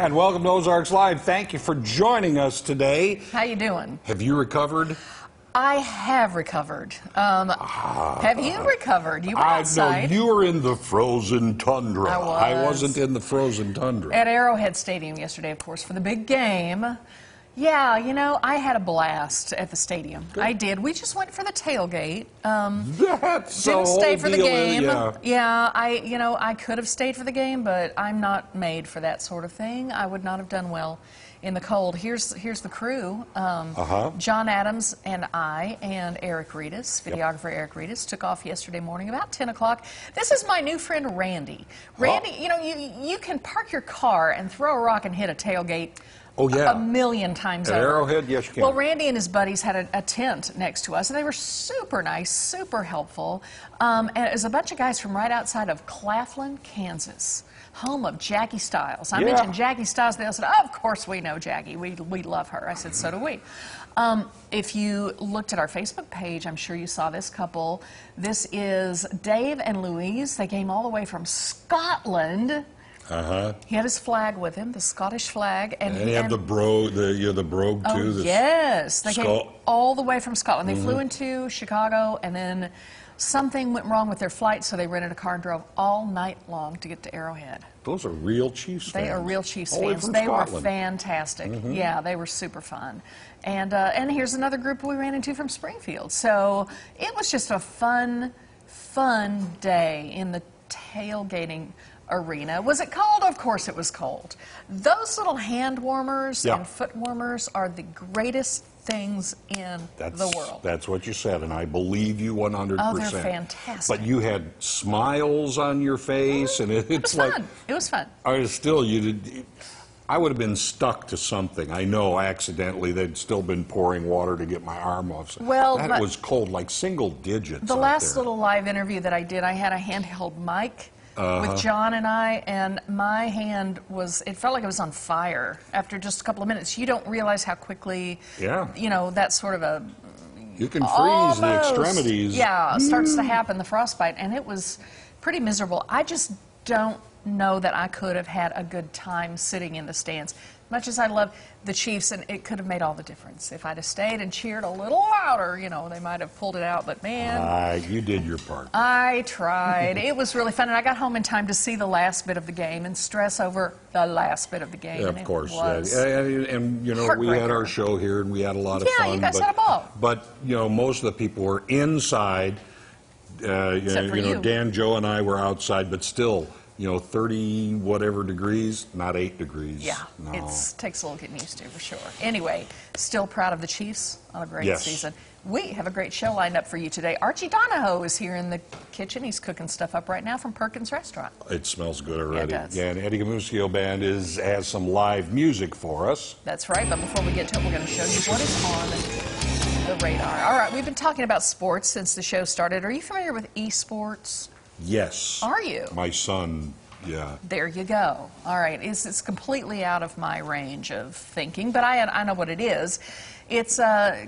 And welcome to Ozarks Live. Thank you for joining us today. How you doing? Have you recovered? I have recovered. Have you recovered? You were outside. No, you were in the frozen tundra. I was. I wasn't in the frozen tundra. At Arrowhead Stadium yesterday, of course, for the big game. Yeah, you know, I had a blast at the stadium. Good. I did. We just went for the tailgate. Didn't stay for the game. Yeah, I could have stayed for the game, but I'm not made for that sort of thing. I would not have done well in the cold. Here's the crew. John Adams and I and Eric Reedus, videographer Eric Reedus, took off yesterday morning about 10 o'clock. This is my new friend Randy. Randy, you know, you can park your car and throw a rock and hit a tailgate. Oh, yeah. A million times At over. Arrowhead, yes, you can. Well, Randy and his buddies had a tent next to us, and they were super nice, super helpful. And it was a bunch of guys from right outside of Claflin, Kansas, home of Jackie Stiles. I mentioned Jackie Stiles. They all said, oh, of course we know Jackie. We love her. I said, so do we. If you looked at our Facebook page, I'm sure you saw this couple. This is Dave and Louise. They came all the way from Scotland. He had his flag with him, the Scottish flag, and he had the brogue too. Oh, yes, they came all the way from Scotland. They flew into Chicago, and then something went wrong with their flight, so they rented a car and drove all night long to get to Arrowhead. Those are real Chiefs fans. They are real Chiefs fans. They were fantastic. Yeah, they were super fun. And here's another group we ran into from Springfield. So it was just a fun day in the tailgating arena. Was it cold? Of course it was cold. Those little hand warmers and foot warmers are the greatest things in the world. That's what you said, and I believe you 100%. Oh, they're fantastic. But you had smiles on your face, and it's like... It was fun. I would have been stuck to something. I know, accidentally, they'd still been pouring water to get my arm off. Well, that was cold, like single digits. The last little live interview that I did, I had a handheld mic with John and I, and my hand it felt like it was on fire after just a couple of minutes. You don't realize how quickly, you know, that sort of a... You can freeze the extremities. Yeah, starts to happen, the frostbite, and it was pretty miserable. I just don't know that I could have had a good time sitting in the stands. Much as I love the Chiefs, and it could have made all the difference. If I'd have stayed and cheered a little louder, you know, they might have pulled it out, but man... you did your part. I tried. It was really fun, and I got home in time to see the last bit of the game and stress over the last bit of the game. Yeah, of course. And you know, we had our show here, and we had a lot of fun. Yeah, you guys had a ball. But, you know, most of the people were inside. You know, Dan, Joe, and I were outside, but still... You know, 30 whatever degrees, not 8 degrees. Yeah, it takes a little getting used to, for sure. Anyway, still proud of the Chiefs on a great season. We have a great show lined up for you today. Archie Donahoe is here in the kitchen. He's cooking stuff up right now from Perkins Restaurant. It smells good already. Yeah, it does. And Eddie Gamusio Band has some live music for us. That's right, but before we get to it, we're going to show you what is on the radar. All right, we've been talking about sports since the show started. Are you familiar with esports? Yes. Are you? My son, yeah. There you go. All right. It's completely out of my range of thinking, but I know what it is. It's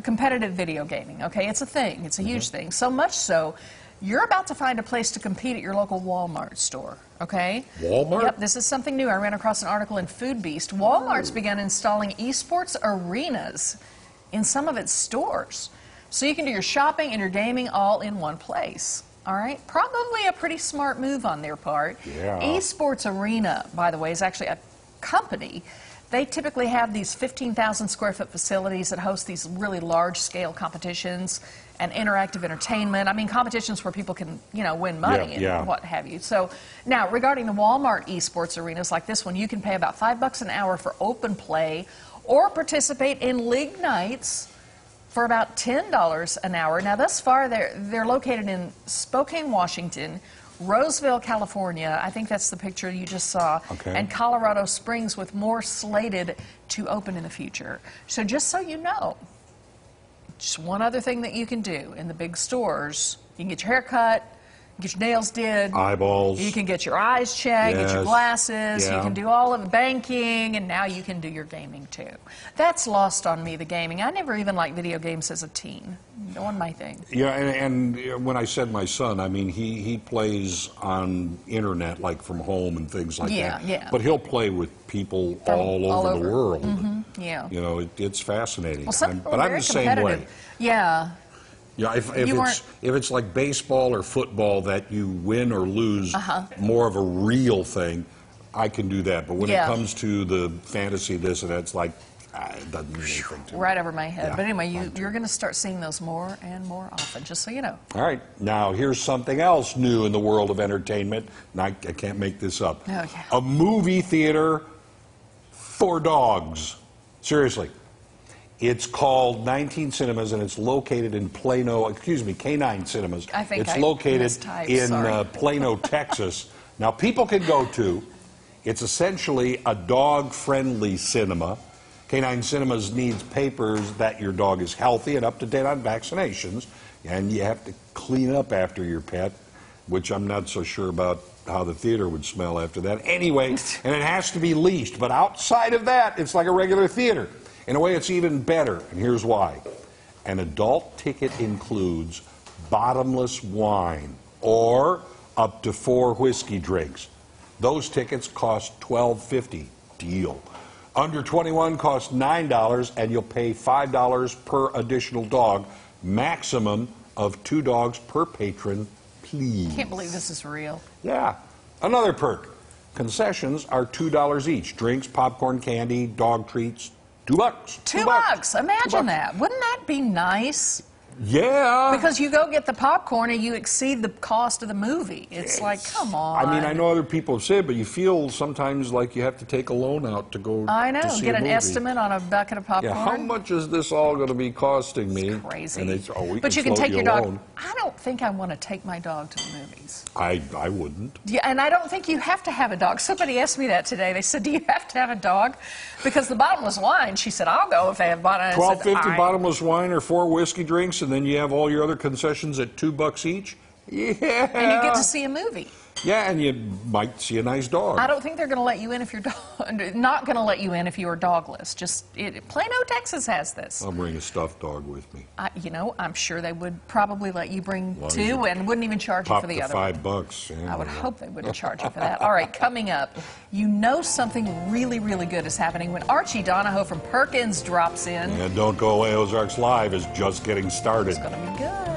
competitive video gaming, okay? It's a thing. It's a huge thing. So much so, you're about to find a place to compete at your local Walmart store, okay? Walmart? Yep, this is something new. I ran across an article in Food Beast. Walmart's begun installing esports arenas in some of its stores. So you can do your shopping and your gaming all in one place. All right, probably a pretty smart move on their part. Yeah. Esports Arena, by the way, is actually a company. They typically have these 15,000 square foot facilities that host these really large scale competitions and interactive entertainment. I mean, competitions where people can, you know, win money and what have you. So now, regarding the Walmart esports arenas like this one, you can pay about $5 an hour for open play or participate in league nights for about $10 an hour. Now, thus far, they're located in Spokane, Washington, Roseville, California, I think that's the picture you just saw, and Colorado Springs, with more slated to open in the future. So just so you know, just one other thing that you can do in the big stores, you can get your hair cut, get your nails did. Eyeballs. You can get your eyes checked, get your glasses. You can do all of the banking, and now you can do your gaming too. That's lost on me, the gaming. I never even liked video games as a teen. doing my thing. Yeah, and when I said my son, I mean he plays on internet, like from home and things like that. Yeah. But he'll play with people all over the world. Yeah. You know, it's fascinating. Well, some people but are I'm very the same way. Yeah. Yeah, if it's like baseball or football that you win or lose, more of a real thing, I can do that. But when it comes to the fantasy this and that, it's like, it doesn't mean anything to me. Right over my head. Yeah, but anyway, you're going to start seeing those more and more often, just so you know. All right. Now, here's something else new in the world of entertainment. And I can't make this up. Oh, yeah. A movie theater for dogs. Seriously. It's called 19 Cinemas, and it's located in K9 Cinemas. I think it's I located mistyped, in sorry. Plano, Texas. Now, people can go to. It's essentially a dog-friendly cinema. K9 Cinemas needs papers that your dog is healthy and up to date on vaccinations, and you have to clean up after your pet, which I'm not so sure about how the theater would smell after that. Anyway, and it has to be leashed, but outside of that, it's like a regular theater. In a way, it's even better, and here's why. An adult ticket includes bottomless wine or up to 4 whiskey drinks. Those tickets cost $12.50. Deal. Under 21 costs $9, and you'll pay $5 per additional dog. Maximum of 2 dogs per patron, please. Can't believe this is real. Yeah. Another perk. Concessions are $2 each. Drinks, popcorn, candy, dog treats, $2. $2. Imagine that. Wouldn't that be nice? Yeah. Because you go get the popcorn and you exceed the cost of the movie. It's like, come on. I mean, I know other people have said, but you feel sometimes like you have to take a loan out to go I know. to see Get a an movie. estimate on a bucket of popcorn. Yeah, how much is this all going to be costing me? It's crazy. And we but you can can take float your dog. loan. I don't think I want to take my dog to the movies. I wouldn't. Yeah, and I don't think you have to have a dog. Somebody asked me that today. They said, "Do you have to have a dog?" Because the bottomless wine. She said, "I'll go if they have bottomless." $12.50 bottomless wine or 4 whiskey drinks, and then you have all your other concessions at $2 each. Yeah. And you get to see a movie. Yeah, and you might see a nice dog. I don't think they're going to let you in if you're not going to let you in if you are dogless. Plano, Texas has this. I'll bring a stuffed dog with me. I'm sure they would probably let you bring 2 and wouldn't even charge you for the other one. $5. Yeah, I would hope they wouldn't charge you for that. All right, coming up, you know something really, really good is happening when Archie Donahoe from Perkins drops in. And don't go away, Ozarks Live is just getting started. It's going to be good.